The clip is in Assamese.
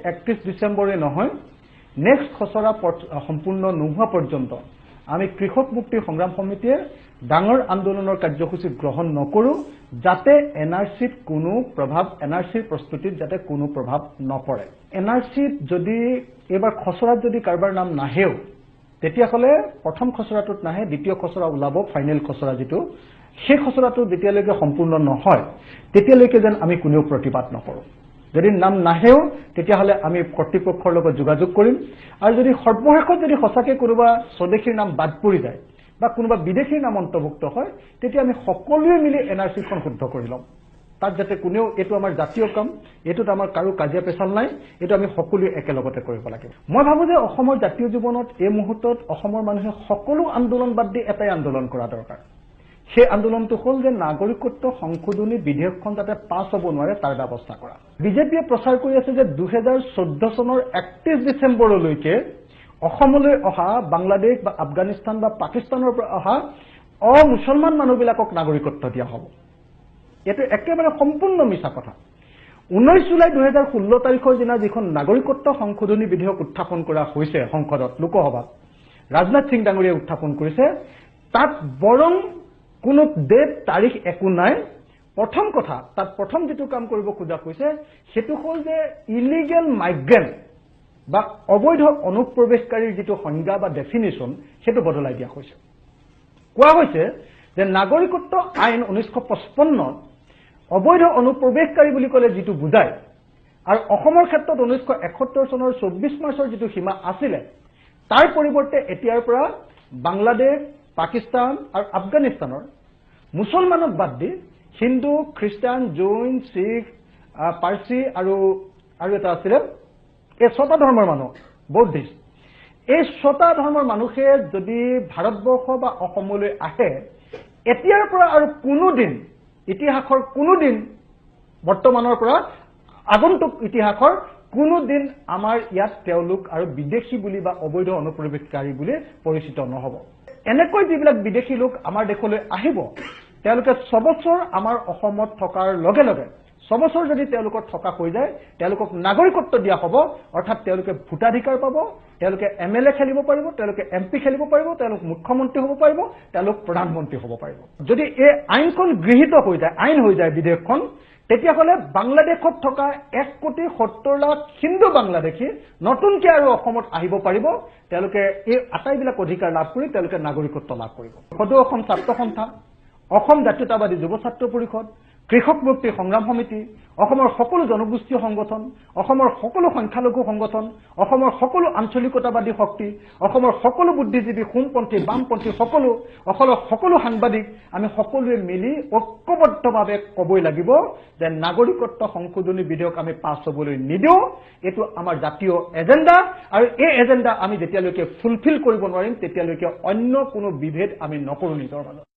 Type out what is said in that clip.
31 ডিসেম্বৰে নহয় নেক্সট খসৰা সম্পূৰ্ণ নোহোৱা পৰ্যন্ত আমি কৃষক মুক্তি সংগ্ৰাম সমিতিয়ে ডাঙৰ আন্দোলনৰ কাৰ্যসূচী গ্ৰহণ নকৰো যাতে এনআৰসিত কোনো প্ৰভাৱ এনআৰসিৰ প্ৰস্তুতিত যাতে কোনো প্ৰভাৱ নপৰে এনআৰসিত যদি এবাৰ খসৰাত যদি কাৰবাৰ নাম নাহেও তেতিয়া হলে প্ৰথম খসৰাটোত নাহে দ্বিতীয় খসৰা ওলাব ফাইনেল খসৰা যেটো সেই খসৰাটো যেতিয়ালৈকে সম্পূৰ্ণ নহয় তেতিয়ালৈকে যেন আমি কোনেও প্ৰতিবাদ নকৰো যদি নাম নাহেও তেতিয়া হলে আমি কৰ্তৃপক্ষৰ লগত যোগাযোগ কৰিম আৰু যদি সৰ্বশেষত যদি সঁচাকে কোনোবা স্বদেশীৰ নাম বাদ পৰি যায় বা কোনোবা বিদেশীৰ নাম অন্তৰ্ভুক্ত হয় তেতিয়া আমি সকলোৱে মিলি এনআৰসিখন শুদ্ধ কৰি লম তাত যাতে কোনেও এটো আমাৰ জাতীয় কাম এটোত আমাৰ কাৰো কাজিয়া পেছাল নাই এটো আমি সকলোৱে একেলগতে কৰিব লাগে মই ভাবো যে অসমৰ জাতীয় জীৱনত এই মুহূৰ্তত অসমৰ মানুহে সকলো আন্দোলন বাদ দি এটাই আন্দোলন কৰা দৰকাৰ সেই আন্দোলনটো হল যে নাগৰিকত্ব সংশোধনী বিধেয়কখন যাতে পাছ হ'ব নোৱাৰে তাৰ ব্যৱস্থা কৰা বিজেপিয়ে প্ৰচাৰ কৰি আছে যে 2014 চনৰ 31 ডিসেম্বৰলৈকে অসমলৈ অহা বাংলাদেশ বা আফগানিস্তান বা পাকিস্তানৰ পৰা অহা মুছলমান মানুহবিলাকক নাগৰিকত্ব দিয়া হ'ব এটো একেবাৰে সম্পূৰ্ণ মিছা কথা 19 জুলাই 2016 তাৰিখৰ দিনা যিখন নাগৰিকত্ব সংশোধনী বিধেয়ক উত্থাপন কৰা হৈছে সংসদত লোকসভাত ৰাজনাথ সিং ডাঙৰীয়াই উত্থাপন কৰিছে তাত বৰং কোনো ডেট তাৰিখ একো নাই প্ৰথম কথা তাত প্ৰথম যেটো কাম কৰিব খোজা হৈছে সেটো হল যে ইলিগেল মাইগ্ৰেন্ট বা অবৈধ অনুপ্ৰৱেশকাৰীৰ যেটো সংজ্ঞা বা ডেফিনিশন সেটো বদলাই দিয়া হৈছে কোৱা হৈছে যে নাগৰিকত্ব আইন 1955 অবৈধ অনুপ্ৰৱেশকাৰী বুলি কলে যেটো বুজায় আৰু অসমৰ ক্ষেত্ৰত 1971 চনৰ 24 মাৰ্চৰ যেটো সীমা আছিল তাৰ পৰিৱৰ্তে এতিয়াৰ পৰা বাংলাদেশ পাকিস্তান আৰু আফগানিস্তানৰ মুছলমানক বাদ দি হিন্দু খ্ৰীষ্টান জৈন শিখ পাৰ্চী আৰু এটা আছিল এই ছটা ধৰ্মৰ মানুহ বৌদ্ধিষ্ট এই ছটা ধৰ্মৰ মানুহে যদি ভাৰতবৰ্ষ বা অসমলৈ আহে এতিয়াৰ পৰা আৰু কোনো দিন ইতিহাসৰ কোনো দিন বৰ্তমানৰ পৰা আগন্তুক ইতিহাসৰ কোনো দিন আমাৰ ইয়াত তেওঁলোক আৰু বিদেশী বুলি বা অবৈধ অনুপ্ৰৱেশকাৰী বুলি পৰিচিত নহব এনেকৈ যিবিলাক বিদেশী লোক আমাৰ দেশলৈ আহিব তেওঁলোকে 6 বছৰ আমাৰ অসমত থকাৰ লগে লগে 6 বছৰ যদি তেওঁলোকৰ থকা হৈ যায় তেওঁলোকক নাগৰিকত্ব দিয়া হ'ব অৰ্থাৎ তেওঁলোকে ভোটাধিকাৰ পাব তেওঁলোকে এমএলএ খেলিব পাৰিব তেওঁলোকে এমপি খেলিব পাৰিব তেওঁলোক মুখ্যমন্ত্ৰী হ'ব পাৰিব তেওঁলোক প্ৰধানমন্ত্ৰী হ'ব পাৰিব যদি এই আইনখন গৃহীত হৈ যায় আইন হৈ যায় বিধেয়কখন তেতিয়া হলে বাংলাদেশত থকা 1,70,00,000 হিন্দু বাংলাদেশী নতুনকৈ আৰু অসমত আহিব পাৰিব তেওঁলোকে এই আটাইবিলাক অধিকাৰ লাভ কৰি তেওঁলোকে নাগৰিকত্ব লাভ কৰিব সদৌ অসম ছাত্ৰ সন্থা অসম জাতীয়তাবাদী যুৱ ছাত্ৰ পৰিষদ কৃষক মুক্তি সংগ্ৰাম সমিতি অসমৰ সকলো জনগোষ্ঠীয় সংগঠন অসমৰ সকলো সংখ্যালঘু সংগঠন অসমৰ সকলো আঞ্চলিকতাবাদী শক্তি অসমৰ সকলো বুদ্ধিজীৱী সোমপন্থী বামপন্থী অসমৰ সকলো সাংবাদিক আমি সকলোৱে মিলি ঐক্যবদ্ধভাৱে কবই লাগিব যে নাগৰিকত্ব সংশোধনী বিধেয়ক আমি পাছ হ'বলৈ নিদিও এটো আমাৰ জাতীয় এজেন্ডা আৰু এই এজেন্ডা আমি যেতিয়ালৈকে ফুলফিল কৰিব নোৱাৰিম তেতিয়ালৈকে অন্য কোনো বিভেদ আমি নকৰো নিজৰ মাজত